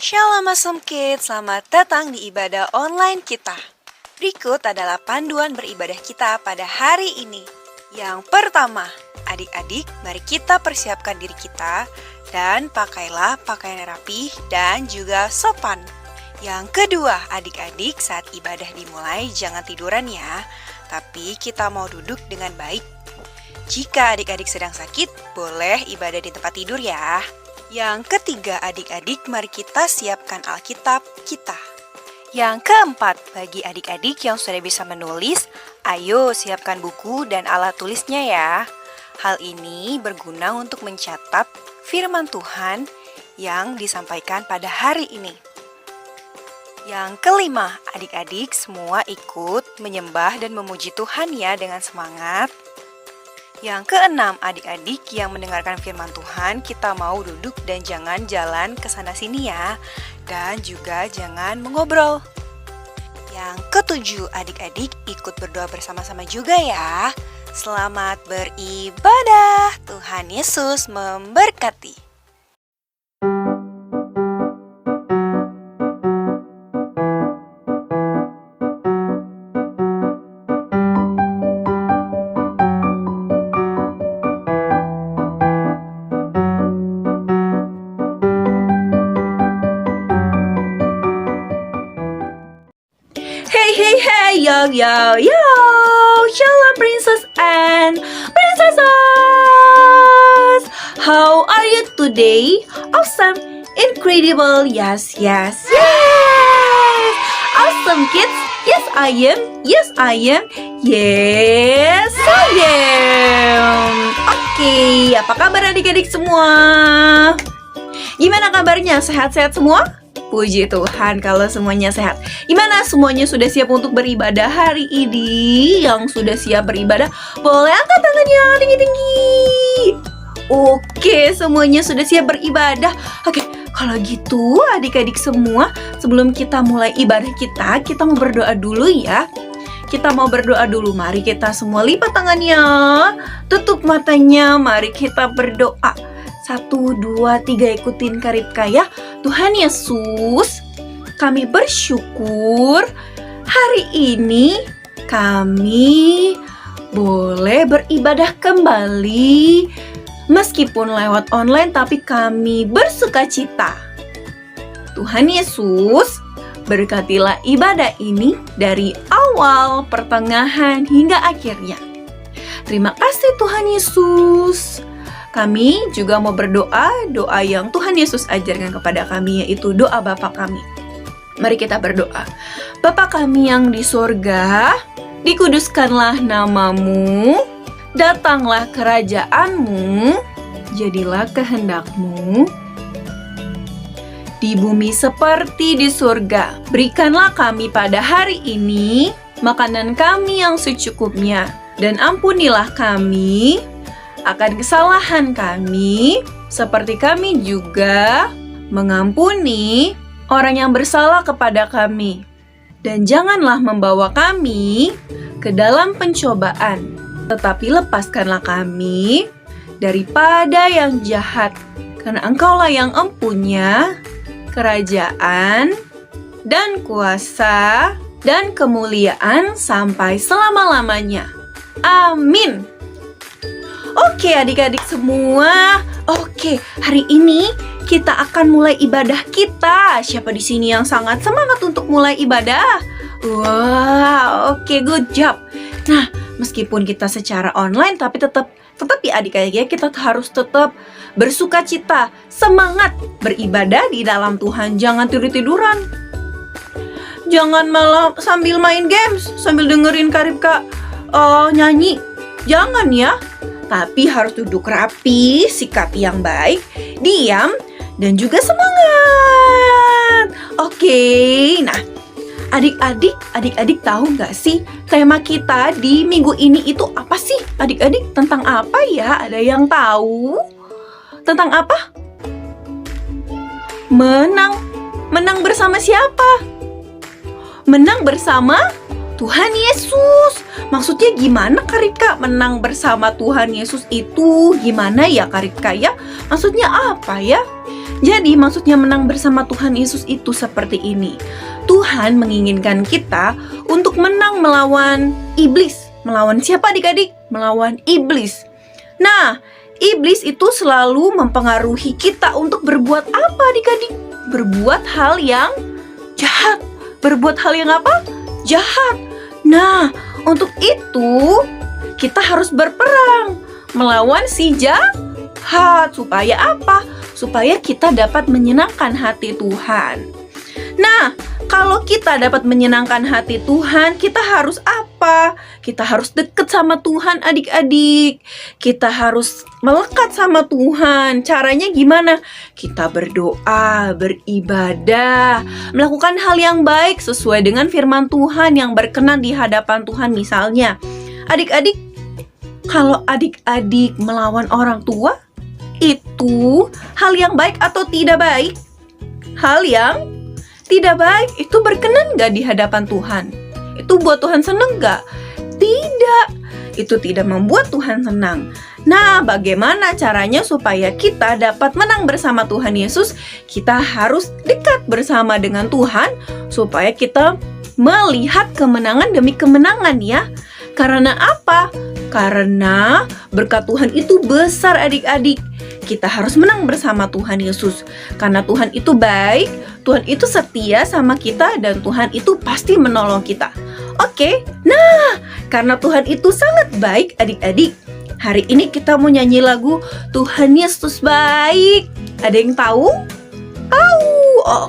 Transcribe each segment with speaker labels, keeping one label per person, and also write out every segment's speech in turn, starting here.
Speaker 1: Shalom Awesome Kids, selamat datang di ibadah online kita. Berikut adalah panduan beribadah kita pada hari ini. Yang pertama, adik-adik, mari kita persiapkan diri kita dan pakailah pakaian rapi dan juga sopan. Yang kedua, adik-adik, saat ibadah dimulai jangan tiduran ya, tapi kita mau duduk dengan baik. Jika adik-adik sedang sakit, boleh ibadah di tempat tidur ya. Yang ketiga, adik-adik, mari kita siapkan Alkitab kita. Yang keempat, bagi adik-adik yang sudah bisa menulis, ayo siapkan buku dan alat tulisnya ya. Hal ini berguna untuk mencatat firman Tuhan yang disampaikan pada hari ini. Yang kelima, adik-adik semua ikut menyembah dan memuji Tuhan ya dengan semangat. Yang keenam, adik-adik yang mendengarkan firman Tuhan, kita mau duduk dan jangan jalan ke sana sini ya. Dan juga jangan mengobrol. Yang ketujuh, adik-adik ikut berdoa bersama-sama juga ya. Selamat beribadah. Tuhan Yesus memberkati. Hey, yo, Shalom princess and princesses! How are you today? Awesome, incredible, yes! Awesome kids, yes I am, yes I am. Oke, apa kabar adik-adik semua? Gimana kabarnya, sehat-sehat semua? Puji Tuhan kalau semuanya sehat. Gimana, semuanya sudah siap untuk beribadah hari ini? Yang sudah siap beribadah, boleh angkat tangannya tinggi-tinggi. Oke, semuanya sudah siap beribadah. Oke, kalau gitu adik-adik semua, sebelum kita mulai ibadah kita mau berdoa dulu ya. Kita mau berdoa dulu. Mari kita semua lipat tangannya, tutup matanya, mari kita berdoa. 1, 2, 3, ikutin Karipka ya. Tuhan Yesus, kami bersyukur hari ini kami boleh beribadah kembali. Meskipun lewat online, tapi kami bersukacita. Tuhan Yesus, berkatilah ibadah ini dari awal, pertengahan, hingga akhirnya. Terima kasih Tuhan Yesus. Kami juga mau berdoa, doa yang Tuhan Yesus ajarkan kepada kami, yaitu doa Bapa kami. Mari kita berdoa. Bapa kami yang di sorga, dikuduskanlah namamu, datanglah kerajaanmu, jadilah kehendakmu, di bumi seperti di sorga. Berikanlah kami pada hari ini makanan kami yang secukupnya, dan ampunilah kami akan kesalahan kami, seperti kami juga mengampuni orang yang bersalah kepada kami. Dan janganlah membawa kami ke dalam pencobaan, tetapi lepaskanlah kami daripada yang jahat. Karena Engkaulah yang empunya kerajaan dan kuasa dan kemuliaan sampai selama-lamanya. Amin. Oke adik-adik semua. Oke, hari ini kita akan mulai ibadah kita. Siapa di sini yang sangat semangat untuk mulai ibadah? Wow, oke, good job. Nah, meskipun kita secara online, tapi tetap ya adik-adik ya, kita harus tetap bersukacita, semangat beribadah di dalam Tuhan. Jangan tidur-tiduran. Jangan malah sambil main games, sambil dengerin Karipka nyanyi. Jangan ya. Tapi harus duduk rapi, sikap yang baik, diam, dan juga semangat. Oke, nah adik-adik tahu nggak sih tema kita di minggu ini itu apa sih? Adik-adik tentang apa ya? Ada yang tahu? Tentang apa? Menang bersama siapa? Menang bersama Tuhan Yesus. Maksudnya gimana Karipka? Menang bersama Tuhan Yesus itu gimana ya Karipka ya? Maksudnya apa ya? Jadi maksudnya menang bersama Tuhan Yesus itu seperti ini. Tuhan menginginkan kita untuk menang melawan iblis. Melawan siapa adik-adik? Melawan iblis. Nah, iblis itu selalu mempengaruhi kita untuk berbuat apa adik-adik? Berbuat hal yang jahat. Berbuat hal yang apa? Jahat. Nah, untuk itu kita harus berperang melawan si jahat. Supaya apa? Supaya kita dapat menyenangkan hati Tuhan. Nah, kalau kita dapat menyenangkan hati Tuhan, kita harus apa? Kita harus dekat sama Tuhan adik-adik. Kita harus melekat sama Tuhan. Caranya gimana? Kita berdoa, beribadah, melakukan hal yang baik sesuai dengan firman Tuhan yang berkenan di hadapan Tuhan. Misalnya, adik-adik, kalau adik-adik melawan orang tua, itu hal yang baik atau tidak baik? Hal yang tidak baik. Itu berkenan gak di hadapan Tuhan? Itu buat Tuhan senang gak? Tidak. Itu tidak membuat Tuhan senang. Nah, bagaimana caranya supaya kita dapat menang bersama Tuhan Yesus? Kita harus dekat bersama dengan Tuhan supaya kita melihat kemenangan demi kemenangan ya. Karena apa? Karena berkat Tuhan itu besar adik-adik. Kita harus menang bersama Tuhan Yesus. Karena Tuhan itu baik, Tuhan itu setia sama kita, dan Tuhan itu pasti menolong kita. Oke, nah karena Tuhan itu sangat baik adik-adik, hari ini kita mau nyanyi lagu Tuhan Yesus Baik. Ada yang tahu? Tahu?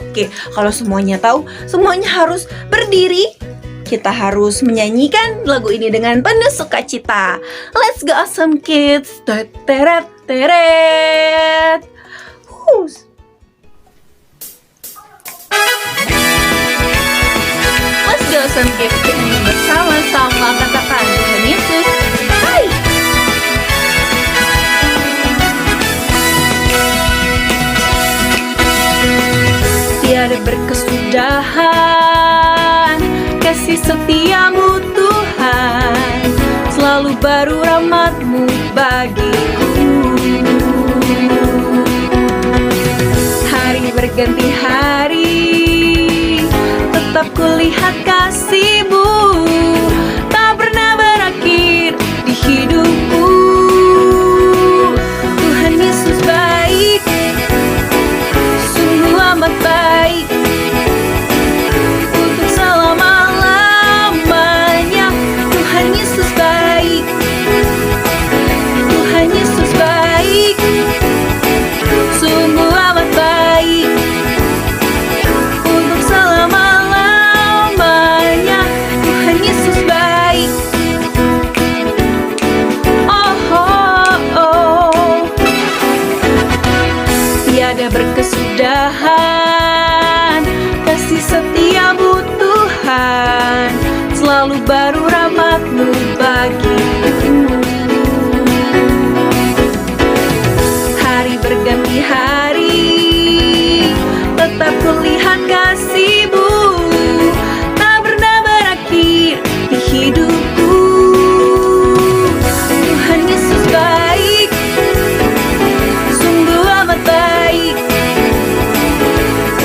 Speaker 1: Oke, kalau semuanya tahu, semuanya harus berdiri. Kita harus menyanyikan lagu ini dengan penuh sukacita. Let's go awesome kids. Teret teret. Let's go awesome kids. Ini bersama-sama katakan Tuhan Yesus baik. Tiada berkesudahan kasih setiamu Tuhan, selalu baru rahmat-Mu bagiku. Hari berganti hari, tetap kulihat kasih-Mu, tak pernah berakhir di hidupku. Tuhan Yesus baik, sungguh amat baik. Berkesudahan kasih setiamu Tuhan, selalu baru rahmat-Mu bagiku. Hari berganti hari, tetap kulihat kasih-Mu, tak pernah berakhir di hidupku. Tuhan Yesus baik, sungguh amat baik.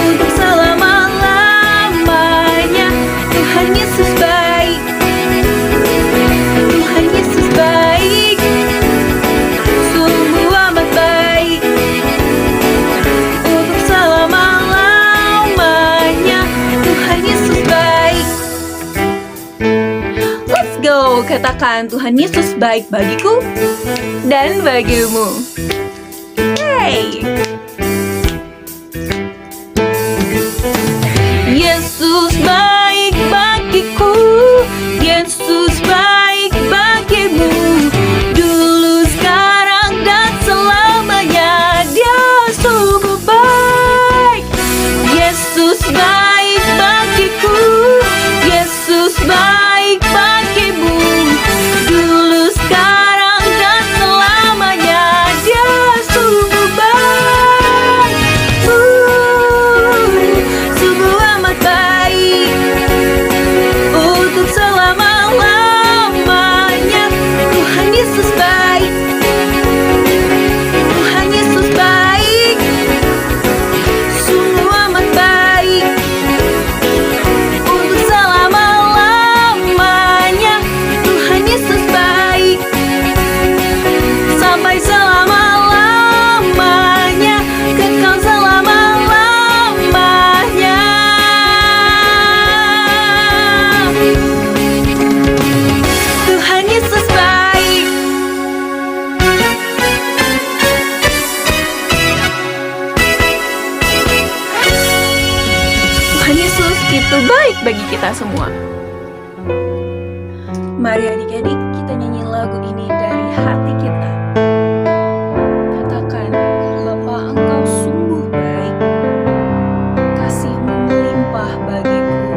Speaker 1: Untuk selama-lamanya Tuhan Yesus baik. Tuhan Yesus baik, sungguh amat baik. Untuk selama-lamanya Tuhan Yesus baik. Let's go, katakan Tuhan Yesus baik bagiku dan bagimu. Hey! Yesus baik bagiku, Yesus baik bagimu. Dulu, sekarang, dan selamanya Dia sungguh baik. Yesus baik bagiku, Yesus baik bagimu. Dulu, sekarang, dan selamanya Dia sungguh baik. Sungguh amat baik. Untuk selama-lamanya Tuhan Yesus baik. Tuhan Yesus baik, bagi kita semua. Mari adik-adik kita nyanyi lagu ini dari hati kita. Katakan, Bapa Engkau sungguh baik, kasih-Mu melimpah bagiku.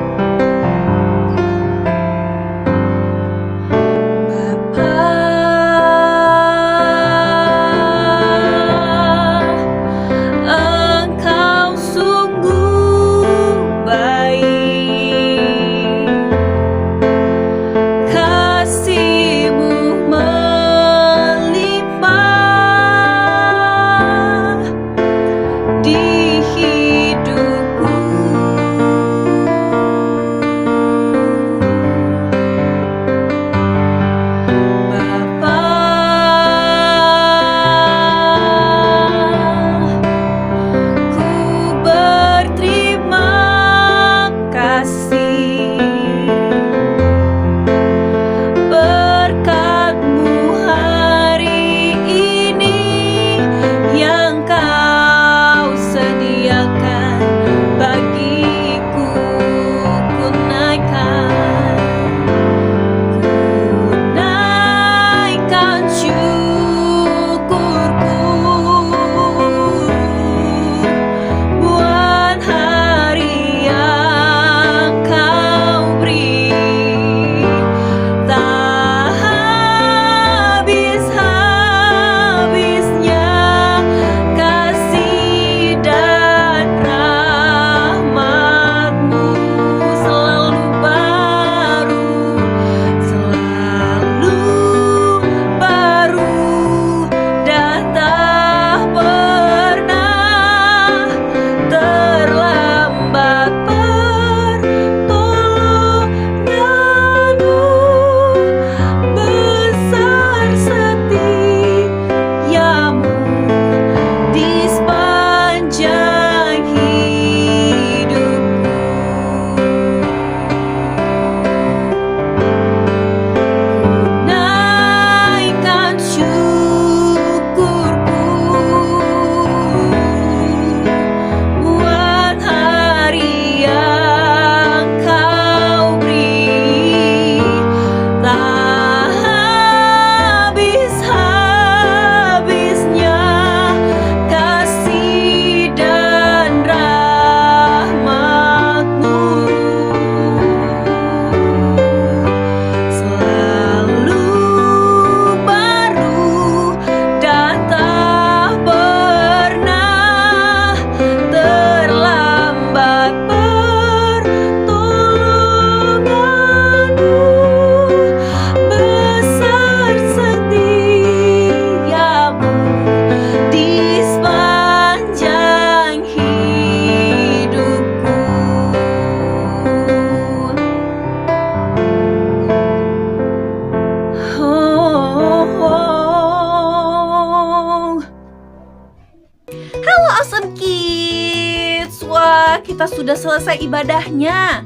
Speaker 2: kita sudah selesai ibadahnya.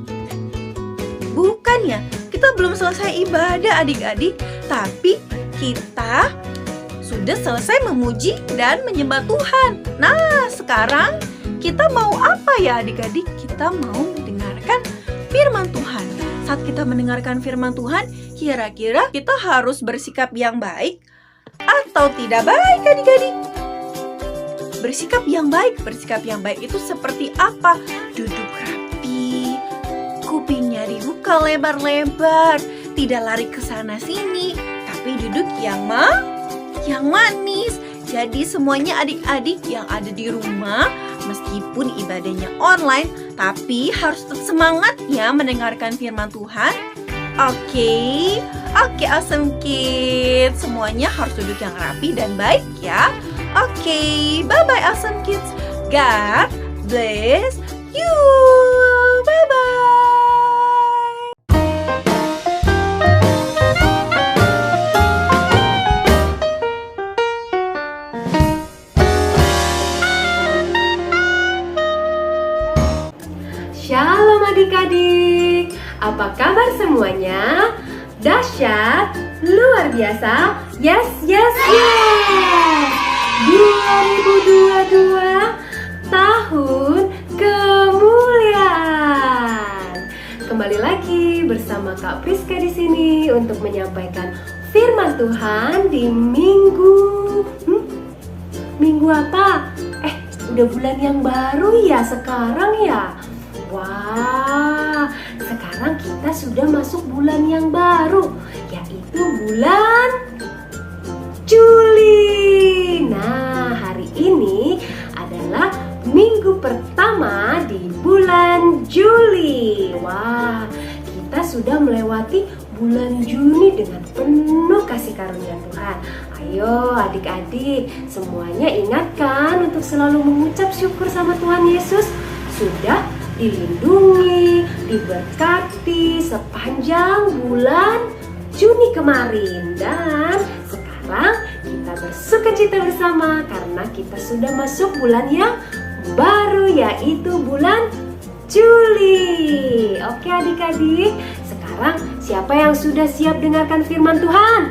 Speaker 2: Bukan ya, kita belum selesai ibadah adik-adik, tapi kita sudah selesai memuji dan menyembah Tuhan. Nah, sekarang kita mau apa ya adik-adik? Kita mau mendengarkan firman Tuhan. Saat kita mendengarkan firman Tuhan, kira-kira kita harus bersikap yang baik atau tidak baik adik-adik? Bersikap yang baik itu seperti apa? Duduk rapi, kupingnya dibuka lebar-lebar, tidak lari ke sana sini, tapi duduk yang manis. Jadi semuanya adik-adik yang ada di rumah, meskipun ibadahnya online, tapi harus tetap semangat ya mendengarkan firman Tuhan. Oke, awesome kids. Semuanya harus duduk yang rapi dan baik ya. Oke, bye-bye awesome kids. God bless you. Bye-bye.
Speaker 3: Shalom adik-adik, apa kabar semuanya? Dahsyat, luar biasa, yes! 2022 tahun kemuliaan. bersama Kak Priska di sini untuk menyampaikan firman Tuhan di minggu apa? Udah bulan yang baru ya sekarang ya. Wah, sekarang kita sudah masuk bulan yang baru, yaitu bulan Juli. Nah, hari ini adalah minggu pertama di bulan Juli. Wah, kita sudah melewati bulan Juni dengan penuh kasih karunia Tuhan. Ayo adik-adik, semuanya ingatkan untuk selalu mengucap syukur sama Tuhan Yesus. Sudah dilindungi, diberkati sepanjang bulan Juni kemarin. Dan sekarang kita bersukacita bersama karena kita sudah masuk bulan yang baru, yaitu bulan Juli. Oke adik-adik, sekarang siapa yang sudah siap dengarkan firman Tuhan?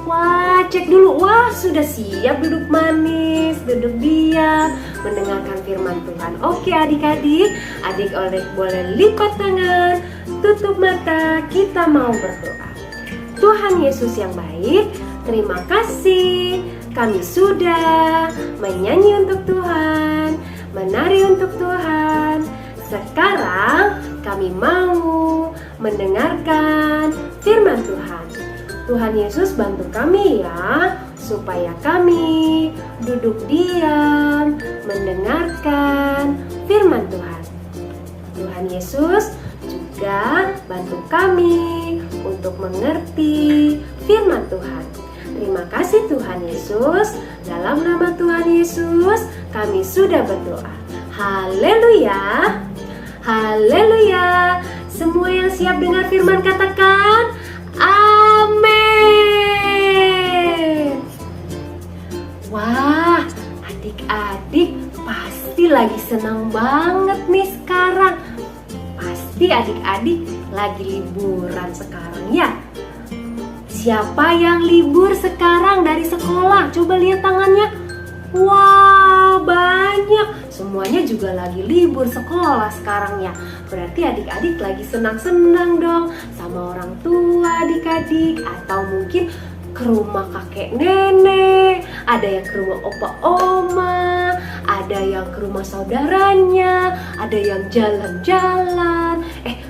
Speaker 3: Wah, cek dulu. Wah, sudah siap duduk manis, duduk diam, mendengarkan firman Tuhan. Oke adik-adik, adik boleh lipat tangan, tutup mata, kita mau berdoa. Tuhan Yesus yang baik, terima kasih. Kami sudah menyanyi untuk Tuhan, menari untuk Tuhan. Sekarang kami mau mendengarkan firman Tuhan. Tuhan Yesus bantu kami ya, supaya kami duduk diam, mendengarkan firman Tuhan. Tuhan Yesus juga bantu kami untuk mengerti firman Tuhan. Terima kasih Tuhan Yesus. Dalam nama Tuhan Yesus kami sudah berdoa. Haleluya. Haleluya. Semua yang siap dengar firman katakan amin. Wah, adik-adik pasti lagi senang banget nih sekarang. Pasti adik-adik lagi liburan sekarang ya. Siapa yang libur sekarang dari sekolah? Coba lihat tangannya. Wah, banyak. Semuanya juga lagi libur sekolah sekarang ya. Berarti adik-adik lagi senang-senang dong sama orang tua adik-adik. Atau mungkin ke rumah kakek nenek. Ada yang ke rumah opa oma. Ada yang ke rumah saudaranya. Ada yang jalan-jalan.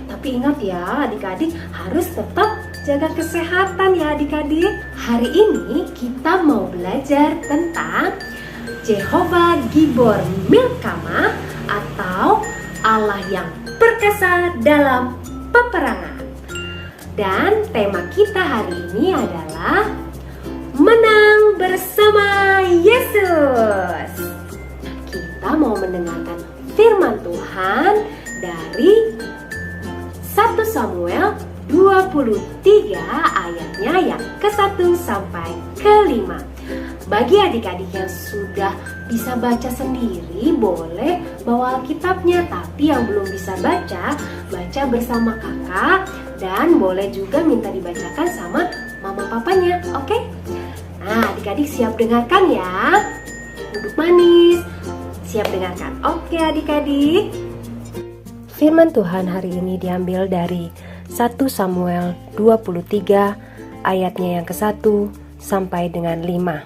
Speaker 3: Tapi ingat ya adik-adik, harus tetap jaga kesehatan ya adik-adik. Hari ini kita mau belajar tentang Jehovah Gibor Milkama atau Allah yang perkasa dalam peperangan. Dan tema kita hari ini adalah menang bersama Yesus. Kita mau mendengarkan firman Tuhan dari 1 Samuel 23 ayatnya yang ke-1 sampai ke-5. Bagi adik-adik yang sudah bisa baca sendiri, boleh bawa Alkitabnya. Tapi yang belum bisa baca, baca bersama kakak. Dan boleh juga minta dibacakan sama mama papanya, oke? Nah, adik-adik siap dengarkan ya. Duduk manis, siap dengarkan. Oke adik-adik. Firman Tuhan hari ini diambil dari 1 Samuel 23 ayatnya yang ke-1 sampai dengan 5.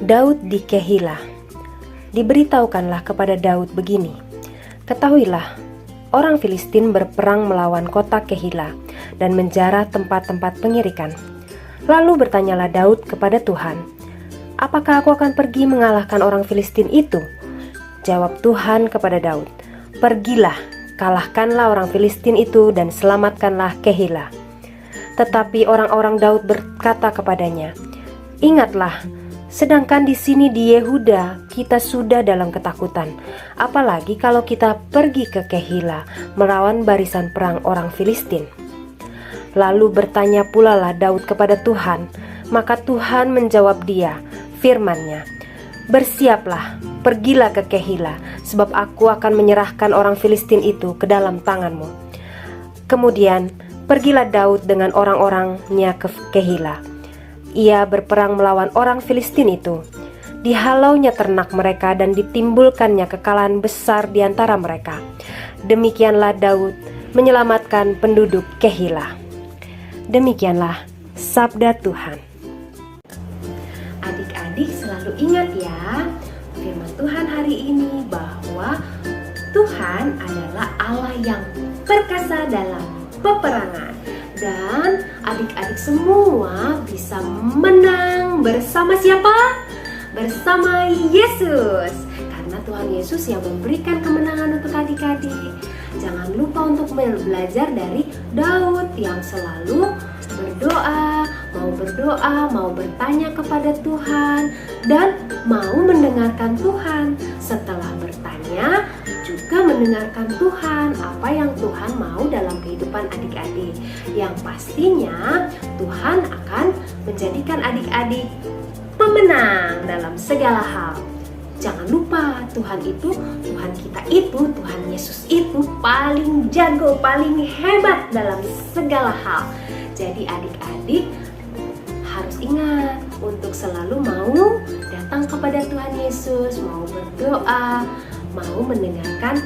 Speaker 3: Daud di Kehila. Diberitahukanlah kepada Daud begini, ketahuilah, orang Filistin berperang melawan kota Kehila dan menjarah tempat-tempat pengirikan. Lalu bertanyalah Daud kepada Tuhan, apakah aku akan pergi mengalahkan orang Filistin itu? Jawab Tuhan kepada Daud, pergilah, kalahkanlah orang Filistin itu dan selamatkanlah Kehila. Tetapi orang-orang Daud berkata kepadanya, ingatlah, sedangkan di sini di Yehuda kita sudah dalam ketakutan. Apalagi kalau kita pergi ke Kehila melawan barisan perang orang Filistin. Lalu bertanya pula lah Daud kepada Tuhan. Maka Tuhan menjawab dia, firman-Nya, bersiaplah, pergilah ke Kehila, sebab aku akan menyerahkan orang Filistin itu ke dalam tanganmu. Kemudian pergilah Daud dengan orang-orangnya ke Kehila. Ia berperang melawan orang Filistin itu. Dihalaunya ternak mereka dan ditimbulkannya kekalahan besar di antara mereka. Demikianlah Daud menyelamatkan penduduk Kehila. Demikianlah sabda Tuhan. Adik-adik selalu ingat ya, firman Tuhan hari ini bahwa Tuhan adalah Allah yang perkasa dalam peperangan. Dan adik-adik semua bisa menang bersama siapa? Bersama Yesus. Karena Tuhan Yesus yang memberikan kemenangan untuk adik-adik. Jangan lupa untuk belajar dari Daud yang selalu berdoa, mau bertanya kepada Tuhan, dan mau mendengarkan Tuhan. Setelah bertanya, juga mendengarkan Tuhan, apa yang Tuhan mau dalam kehidupan adik-adik. Yang pastinya Tuhan akan menjadikan adik-adik pemenang dalam segala hal. Jangan lupa Tuhan kita itu, Tuhan Yesus itu paling jago, paling hebat dalam segala hal. Jadi adik-adik harus ingat untuk selalu mau datang kepada Tuhan Yesus, mau berdoa, mau mendengarkan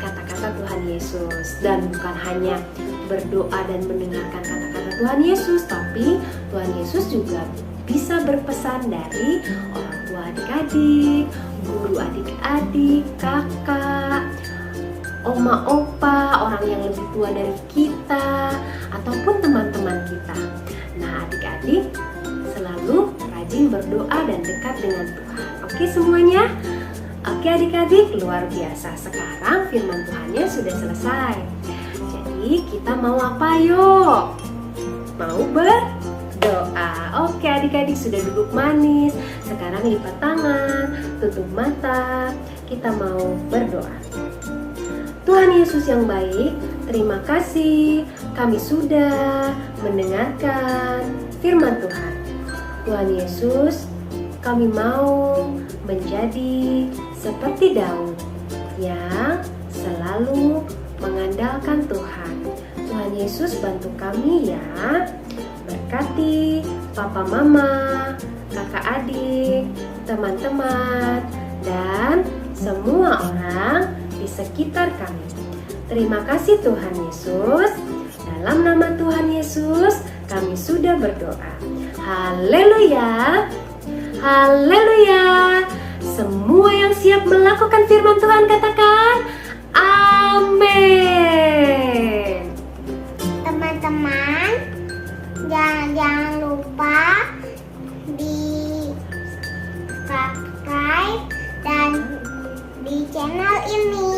Speaker 3: kata-kata Tuhan Yesus. Dan bukan hanya berdoa dan mendengarkan kata-kata Tuhan Yesus, tapi Tuhan Yesus juga bisa berpesan dari orang tua adik-adik, guru adik-adik, kakak, oma opa, orang yang lebih tua dari kita, ataupun teman-teman kita. Nah, adik-adik selalu rajin berdoa dan dekat dengan Tuhan. Oke semuanya? Oke adik-adik, luar biasa. Sekarang firman Tuhannya sudah selesai. Jadi kita mau apa yuk? Mau berdoa. Oke adik-adik sudah duduk manis. Sekarang lipat tangan, tutup mata. Kita mau berdoa. Tuhan Yesus yang baik, terima kasih kami sudah mendengarkan firman Tuhan. Tuhan Yesus, kami mau menjadi seperti Daud yang selalu mengandalkan Tuhan. Tuhan Yesus bantu kami ya. Berkati papa mama, kakak adik, teman-teman, dan semua orang di sekitar kami. Terima kasih Tuhan Yesus. Dalam nama Tuhan Yesus kami sudah berdoa. Haleluya. Haleluya. Semua yang siap melakukan firman Tuhan katakan amin.
Speaker 4: Teman-teman, jangan lupa di subscribe dan di channel ini.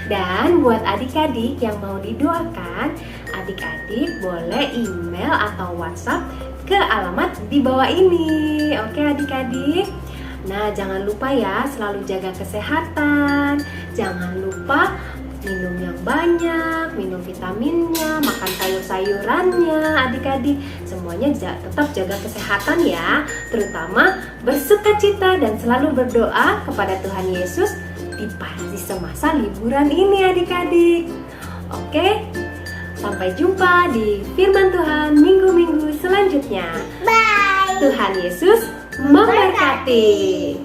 Speaker 3: Dan buat adik-adik yang mau didoakan, adik-adik boleh email atau WhatsApp ke alamat di bawah ini. Oke adik-adik. Nah, jangan lupa ya, selalu jaga kesehatan. Jangan lupa minum yang banyak, minum vitaminnya, makan sayur-sayurannya adik-adik. Semuanya tetap jaga kesehatan ya. Terutama bersukacita dan selalu berdoa kepada Tuhan Yesus di semasa liburan ini adik-adik. Oke, sampai jumpa di firman Tuhan minggu-minggu selanjutnya.
Speaker 4: Bye.
Speaker 3: Tuhan Yesus memberkati.